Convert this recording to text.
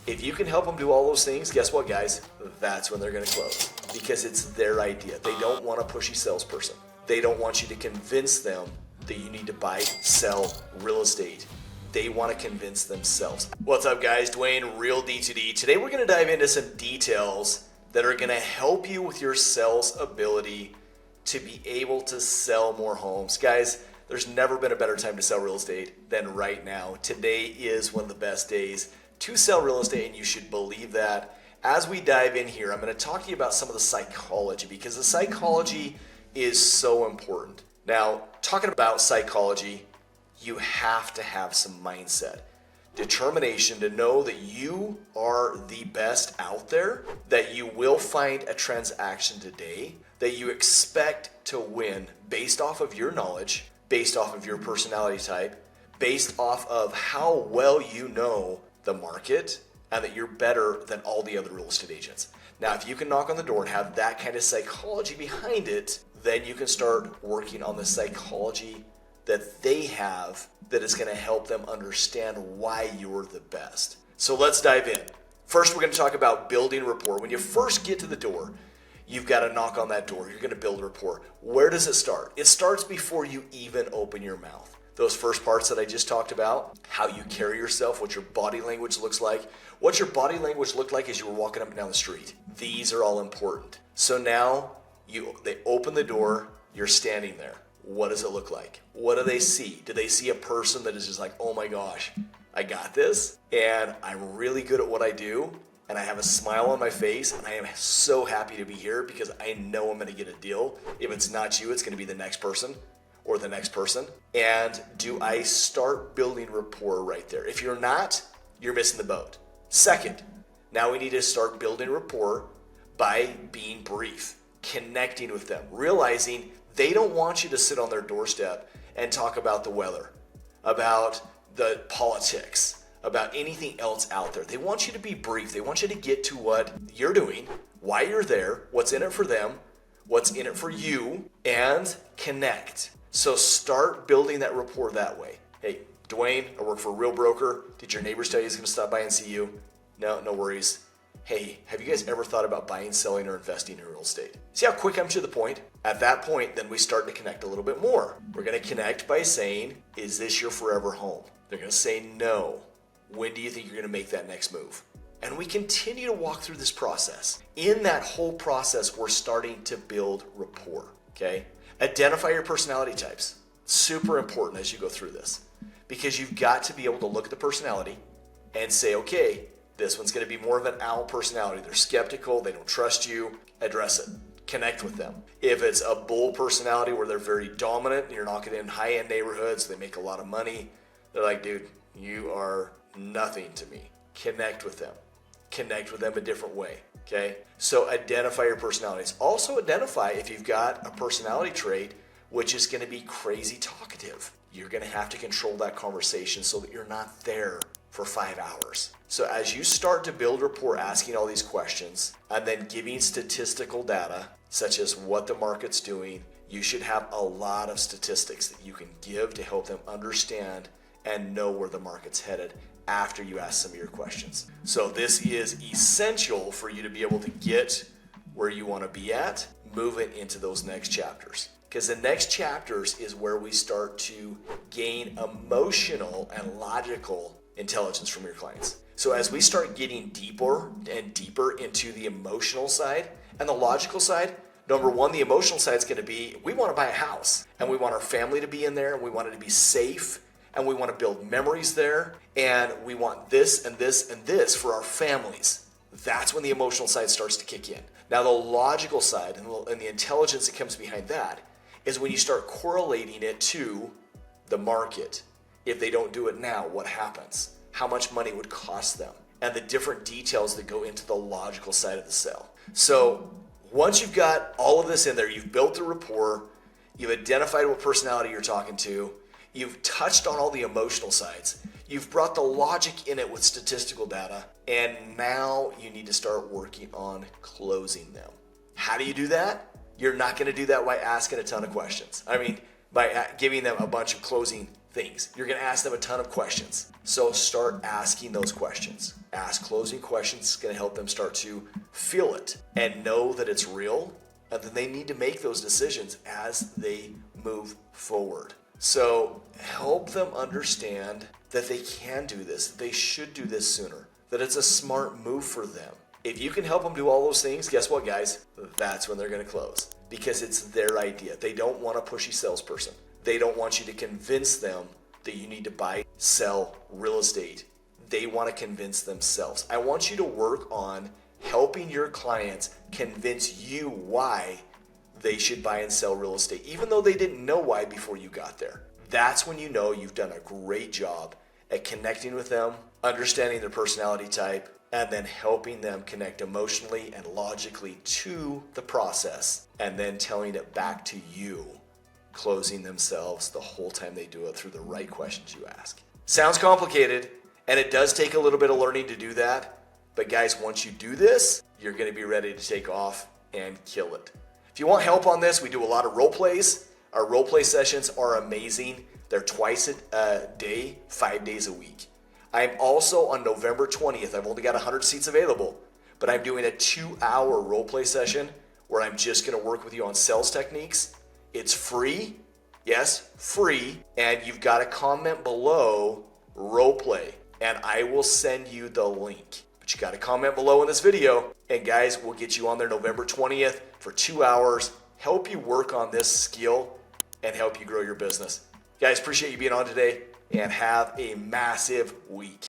If you can help them do all those things, guess what, guys? That's when they're going to close, because it's their idea. They don't want a pushy salesperson. They don't want you to convince them that you need to buy, sell real estate. They want to convince themselves. What's up, guys? Duane Real D2D. Today we're going to dive into some details that are going to help you with your sales ability to be able to sell more homes. Guys, there's never been a better time to sell real estate than right now. Today is one of the best days to sell real estate, and you should believe that. As we dive in here, I'm going to talk to you about some of the psychology, because the psychology is so important. Now, talking about psychology, you have to have some mindset, determination to know that you are the best out there, that you will find a transaction today, that you expect to win based off of your knowledge, based off of your personality type, based off of how well you know the market, and that you're better than all the other real estate agents. Now, if you can knock on the door and have that kind of psychology behind it, then you can start working on the psychology that they have that is going to help them understand why you're the best. So let's dive in. First, we're going to talk about building rapport. When you first get to the door, you've got to knock on that door. You're going to build rapport. Where does it start? It starts before you even open your mouth. Those first parts that I just talked about, how you carry yourself, what your body language looks like, what your body language looked like as you were walking up and down the street. These are all important. So now they open the door, you're standing there. What does it look like? What do they see? Do they see a person that is just like, oh my gosh, I got this, and I'm really good at what I do, and I have a smile on my face, and I am so happy to be here because I know I'm going to get a deal. If it's not you, it's going to be the next person or the next person. And do I start building rapport right there? If you're not, you're missing the boat. Second, now we need to start building rapport by being brief, connecting with them, realizing they don't want you to sit on their doorstep and talk about the weather, about the politics, about anything else out there. They want you to be brief. They want you to get to what you're doing, why you're there, what's in it for them, what's in it for you, and connect. So start building that rapport that way. Hey, Duane, I work for a real broker. Did your neighbors tell you he's going to stop by and see you? No worries. Hey, have you guys ever thought about buying, selling, or investing in real estate? See how quick I'm to the point? At that point, then we start to connect a little bit more. We're going to connect by saying, is this your forever home? They're going to say no. When do you think you're going to make that next move? And we continue to walk through this process. In that whole process, we're starting to build rapport, okay? Identify your personality types. Super important as you go through this, because you've got to be able to look at the personality and say, okay, this one's going to be more of an owl personality. They're skeptical. They don't trust you. Address it. Connect with them. If it's a bull personality where they're very dominant, you're knocking in high-end neighborhoods, they make a lot of money, they're like, dude, you are nothing to me. Connect with them. Connect with them a different way, okay? So identify your personalities. Also identify if you've got a personality trait which is going to be crazy talkative. You're going to have to control that conversation so that you're not there for 5 hours. So as you start to build rapport, asking all these questions and then giving statistical data, such as what the market's doing, you should have a lot of statistics that you can give to help them understand and know where the market's headed after you ask some of your questions. So this is essential for you to be able to get where you want to be at, moving into those next chapters. Because the next chapters is where we start to gain emotional and logical intelligence from your clients. So as we start getting deeper and deeper into the emotional side and the logical side, number one, the emotional side is going to be, we want to buy a house and we want our family to be in there and we want it to be safe and we want to build memories there and we want this and this and this for our families. That's when the emotional side starts to kick in. Now the logical side and the intelligence that comes behind that is when you start correlating it to the market. If they don't do it now, what happens? How much money would cost them? And the different details that go into the logical side of the sale. So once you've got all of this in there, you've built the rapport, you've identified what personality you're talking to, you've touched on all the emotional sides, you've brought the logic in it with statistical data, and now you need to start working on closing them. How do you do that? You're not going to do that by asking a ton of questions. I mean, by giving them a bunch of closing things. You're going to ask them a ton of questions. So start asking those questions. Ask closing questions. It's going to help them start to feel it and know that it's real. And then they need to make those decisions as they move forward. So help them understand that they can do this, that they should do this sooner, that it's a smart move for them. If you can help them do all those things, guess what, guys? That's when they're going to close, because it's their idea. They don't want a pushy salesperson. They don't want you to convince them that you need to buy, sell real estate. They want to convince themselves. I want you to work on helping your clients convince you why they should buy and sell real estate, even though they didn't know why before you got there. That's when you know you've done a great job at connecting with them, understanding their personality type, and then helping them connect emotionally and logically to the process, and then telling it back to you, closing themselves the whole time they do it through the right questions you ask. Sounds complicated, and it does take a little bit of learning to do that. But guys, once you do this, you're going to be ready to take off and kill it. If you want help on this, we do a lot of role plays. Our role play sessions are amazing. They're twice a day, 5 days a week. I'm also on November 20th. I've only got 100 seats available, but I'm doing a 2-hour role play session where I'm just going to work with you on sales techniques. It's free. Yes, free. And you've got to comment below role play, and I will send you the link. But you got to comment below in this video, and guys, we'll get you on there November 20th for 2 hours, help you work on this skill and help you grow your business. Guys, appreciate you being on today, and have a massive week.